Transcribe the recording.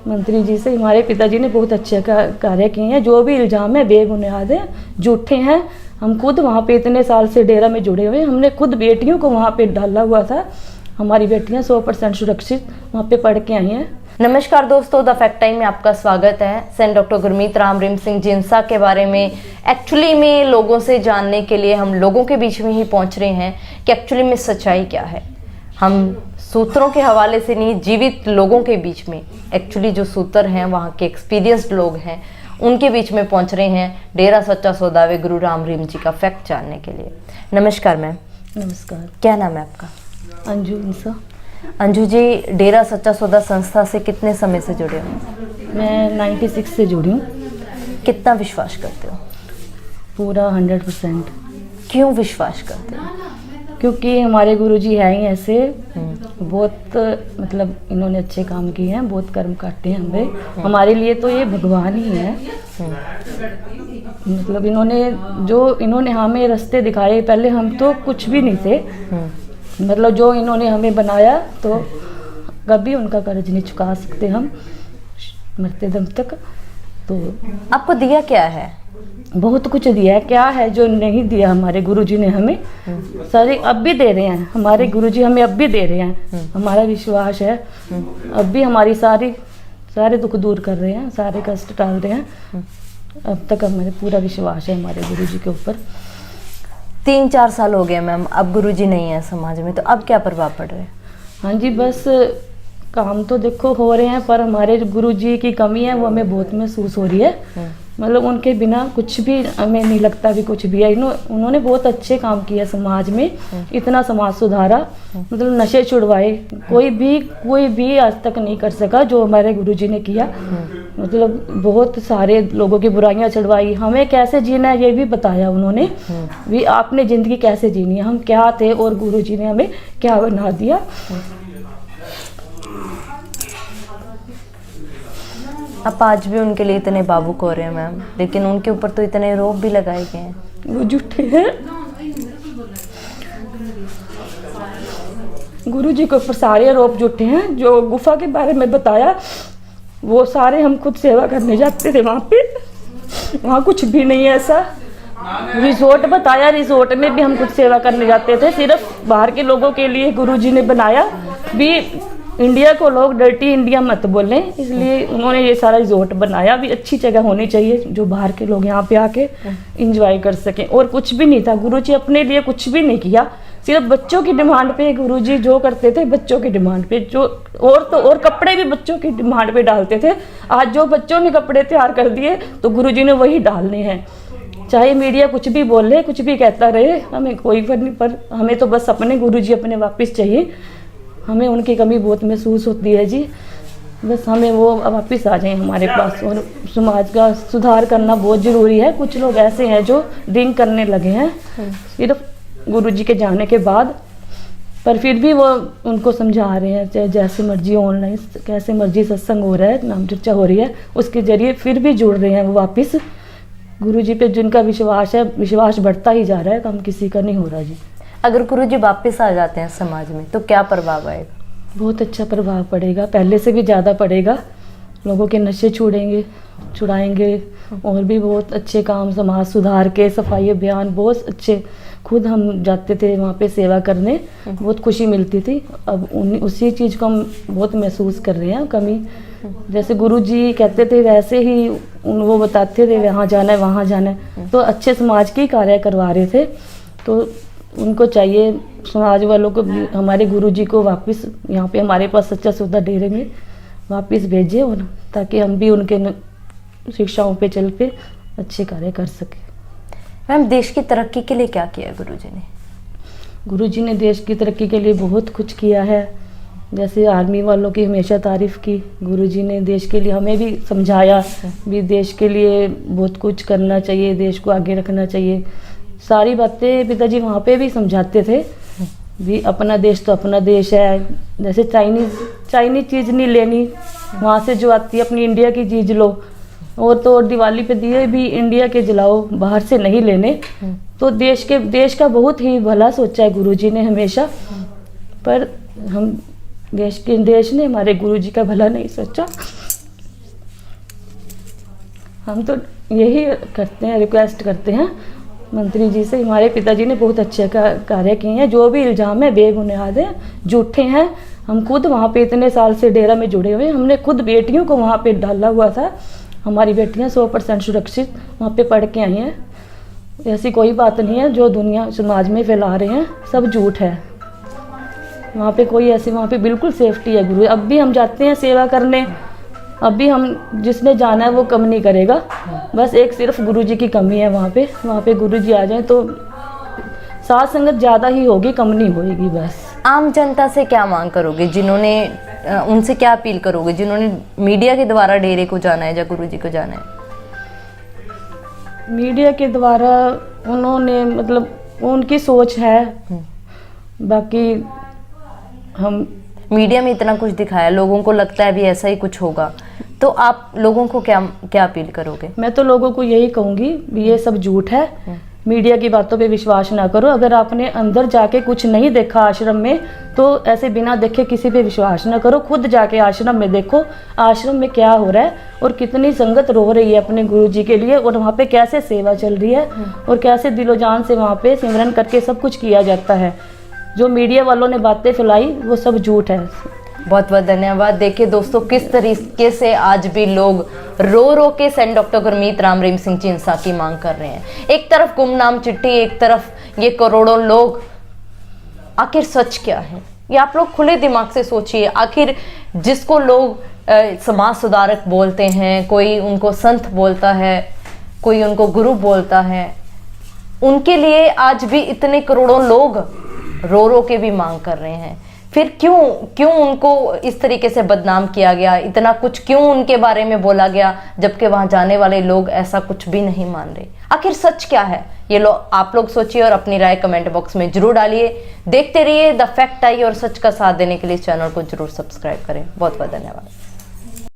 मंत्री जी से हमारे पिताजी ने बहुत अच्छे कार्य किए हैं। जो भी इल्ज़ाम है बेबुनियाद है, झूठे हैं। हम खुद वहाँ पे इतने साल से डेरा में जुड़े हुए, हमने खुद बेटियों को वहाँ पे डाला हुआ था। हमारी बेटियाँ 100% सुरक्षित वहाँ पे पढ़ के आई हैं। नमस्कार दोस्तों, द फैक्ट टाइम में आपका स्वागत है। सेंट डॉक्टर गुरमीत राम रहीम सिंह जिंसा के बारे में एक्चुअली में लोगों से जानने के लिए हम लोगों के बीच में ही पहुंच रहे हैं कि एक्चुअली में सच्चाई क्या है। हम सूत्रों के हवाले से नहीं, जीवित लोगों के बीच में एक्चुअली जो सूत्र हैं, वहाँ के एक्सपीरियंस्ड लोग हैं, उनके बीच में पहुंच रहे हैं डेरा सच्चा सौदा वे गुरु राम रहीम जी का फैक्ट जानने के लिए। नमस्कार मैम। नमस्कार। क्या नाम है आपका? अंजू इंसा। अंजू जी, डेरा सच्चा सौदा संस्था से कितने समय से जुड़े हो? मैं 96 से जुड़ी हूँ। कितना विश्वास करते हो? पूरा 100%। क्यों विश्वास करते हो? क्योंकि हमारे गुरुजी हैं ही ऐसे, बहुत मतलब इन्होंने अच्छे काम किए हैं, बहुत कर्म काटे हैं हमें। हमारे लिए तो ये भगवान ही है। मतलब इन्होंने हमें रास्ते दिखाए। पहले हम तो कुछ भी नहीं थे, मतलब जो इन्होंने हमें बनाया, तो कभी उनका कर्ज नहीं चुका सकते हम मरते दम तक। तो आपको दिया क्या है? बहुत कुछ दिया है। क्या है जो नहीं दिया हमारे गुरुजी ने हमें? सारे अब भी दे रहे हैं हमारे गुरुजी, हमें अब भी दे रहे हैं। हमारा विश्वास है, अब भी हमारी सारे दुख दूर कर रहे हैं, सारे कष्ट टाल रहे हैं। अब तक हमारे पूरा विश्वास है हमारे गुरुजी के ऊपर। 3-4 साल हो गए मैम, अब गुरुजी नहीं है समाज में, तो अब क्या प्रभाव पड़ रहे हैं? हाँ जी, बस काम तो देखो हो रहे हैं, पर हमारे गुरुजी की कमी है, वो हमें बहुत महसूस हो रही है। मतलब उनके बिना कुछ भी हमें नहीं लगता भी कुछ भी है। उन्होंने बहुत अच्छे काम किए समाज में, इतना समाज सुधारा, मतलब नशे छुड़वाए। कोई भी आज तक नहीं कर सका जो हमारे गुरुजी ने किया। मतलब बहुत सारे लोगों की बुराइयां छुड़वाई, हमें कैसे जीना है ये भी बताया उन्होंने। भी आपने जिंदगी कैसे जीनी है, हम क्या थे और गुरुजी ने हमें क्या बना दिया। आप आज भी उनके लिए इतने भावुक हो रहे हैं मैम, लेकिन उनके ऊपर तो इतने आरोप भी लगाए गए हैं। वो झूठे हैं। गुरुजी के ऊपर सारे आरोप झूठे हैं। जो गुफा के बारे में बताया, वो सारे हम खुद सेवा करने जाते थे वहाँ पे, वहाँ कुछ भी नहीं है ऐसा। रिजॉर्ट बताया, रिजॉर्ट में भी हम खुद सेवा करने जाते थे। सिर्फ बाहर के लोगों के लिए गुरुजी ने बनाया भी, इंडिया को लोग डर्टी इंडिया मत बोलें, इसलिए उन्होंने ये सारा रिजॉर्ट बनाया। भी अच्छी जगह होनी चाहिए जो बाहर के लोग यहाँ पे आके एंजॉय कर सकें। और कुछ भी नहीं था, गुरुजी अपने लिए कुछ भी नहीं किया। सिर्फ बच्चों की डिमांड पे गुरुजी जो करते थे, बच्चों की डिमांड पे जो, और कपड़े भी बच्चों की डिमांड पे डालते थे। आज जो बच्चों ने कपड़े तैयार कर दिए तो गुरुजी ने वही डालने हैं। चाहे मीडिया कुछ भी बोले, कुछ भी कहता रहे, हमें कोई फर्क नहीं, पर हमें तो बस अपने गुरुजी अपने वापस चाहिए। हमें उनकी कमी बहुत महसूस होती है जी। बस हमें वो वापस आ जाए हमारे पास। और समाज का सुधार करना बहुत ज़रूरी है। कुछ लोग ऐसे हैं जो ड्रिंक करने लगे हैं सिर्फ गुरुजी के जाने के बाद, पर फिर भी वो उनको समझा रहे हैं। चाहे जैसे मर्जी ऑनलाइन कैसे मर्जी सत्संग हो रहा है, नाम चर्चा हो रही है, उसके जरिए फिर भी जुड़ रहे हैं वो वापस। गुरुजी पे जिनका विश्वास है, विश्वास बढ़ता ही जा रहा है, कम किसी का नहीं हो रहा जी। अगर गुरुजी वापस आ जाते हैं समाज में तो क्या प्रभाव आएगा? बहुत अच्छा प्रभाव पड़ेगा, पहले से भी ज़्यादा पड़ेगा। लोगों के नशे छुड़ाएंगे, और भी बहुत अच्छे काम, समाज सुधार के, सफाई अभियान, बहुत अच्छे। खुद हम जाते थे वहाँ पे सेवा करने, बहुत खुशी मिलती थी। अब उसी चीज़ को हम बहुत महसूस कर रहे हैं, कमी। जैसे गुरुजी कहते थे वैसे ही वो बताते थे, वहाँ जाना है वहाँ जाना है, तो अच्छे समाज के कार्य करवा रहे थे। तो उनको चाहिए, समाज वालों को, हमारे गुरुजी को वापस यहाँ पे हमारे पास सच्चा सौदा डेरे में वापस भेजे, और ताकि हम भी उनके शिक्षाओं पे चल पे अच्छे कार्य कर सके। मैम, देश की तरक्की के लिए क्या किया गुरुजी ने? गुरुजी ने देश की तरक्की के लिए बहुत कुछ किया है। जैसे आर्मी वालों की हमेशा तारीफ़ की। गुरुजी ने देश के लिए हमें भी समझाया भी, देश के लिए बहुत कुछ करना चाहिए, देश को आगे रखना चाहिए। सारी बातें पिताजी वहाँ पे भी समझाते थे भी, अपना देश तो अपना देश है। जैसे चाइनीज़ चीज़ नहीं लेनी, वहाँ से जो आती है अपनी इंडिया की चीज़ लो। और तो और दिवाली पे दिए भी इंडिया के जलाओ, बाहर से नहीं लेने। तो देश का बहुत ही भला सोचा है गुरुजी ने हमेशा। पर हम देश ने हमारे गुरुजी का भला नहीं सोचा। हम तो यही करते हैं, रिक्वेस्ट करते हैं मंत्री जी से। हमारे पिताजी ने बहुत अच्छे कार्य किए हैं। जो भी इल्ज़ाम है बेबुनियाद है, झूठे हैं। हम खुद वहाँ पे इतने साल से डेरा में जुड़े हुए हैं। हमने खुद बेटियों को वहाँ पे डाला हुआ था। हमारी बेटियाँ 100% सुरक्षित वहाँ पे पढ़ के आई हैं। ऐसी कोई बात नहीं है जो दुनिया समाज में फैला रहे हैं, सब झूठ है। वहाँ पे कोई ऐसी, वहाँ पे बिल्कुल सेफ्टी है गुरु। अब भी हम जाते हैं सेवा करने, अब भी हम जिसने जाना है वो कम नहीं करेगा। बस एक सिर्फ गुरुजी की कमी है वहाँ पे गुरुजी आ जाएं तो साथ संगत ज़्यादा ही होगी, कम नहीं होएगी। बस आम जनता से क्या मांग करोगे, जिन्होंने उनसे क्या अपील करोगे जिन्होंने मीडिया के द्वारा डेरे को जाना है या गुरुजी को जाना है? मीडिया के द्वारा उन्होंने मतलब उनकी सोच है, बाकी हम मीडिया में इतना कुछ दिखाया, लोगों को लगता है भी ऐसा ही कुछ होगा, तो आप लोगों को क्या क्या अपील करोगे? मैं तो लोगों को यही कहूँगी भी ये सब झूठ है, मीडिया की बातों पे विश्वास ना करो। अगर आपने अंदर जाके कुछ नहीं देखा आश्रम में तो ऐसे बिना देखे किसी पे विश्वास ना करो। खुद जाके आश्रम में देखो, आश्रम में क्या हो रहा है और कितनी संगत रो रही है अपने गुरुजी के लिए, और वहाँ पे कैसे सेवा चल रही है और कैसे दिलो जान से वहाँ पे सिमरन करके सब कुछ किया जाता है। जो मीडिया वालों ने बातें फैलाई वो सब झूठ है। बहुत बहुत धन्यवाद। देखिए दोस्तों, किस तरीके से आज भी लोग रो रो के सेंट डॉक्टर गुरमीत राम रहीम सिंह जी इंसाफ की मांग कर रहे हैं। एक तरफ गुमनाम चिट्ठी, एक तरफ ये करोड़ों लोग। आखिर सच क्या है ये आप लोग खुले दिमाग से सोचिए। आखिर जिसको लोग समाज सुधारक बोलते हैं, कोई उनको संत बोलता है, कोई उनको गुरु बोलता है, उनके लिए आज भी इतने करोड़ों लोग रो रो के भी मांग कर रहे हैं। फिर क्यों उनको इस तरीके से बदनाम किया गया, इतना कुछ क्यों उनके बारे में बोला गया, जबकि वहां जाने वाले लोग ऐसा कुछ भी नहीं मान रहे? आखिर सच क्या है ये आप लोग सोचिए और अपनी राय कमेंट बॉक्स में जरूर डालिए। देखते रहिए द फैक्ट आई और सच का साथ देने के लिए चैनल को जरूर सब्सक्राइब करें। बहुत बहुत धन्यवाद।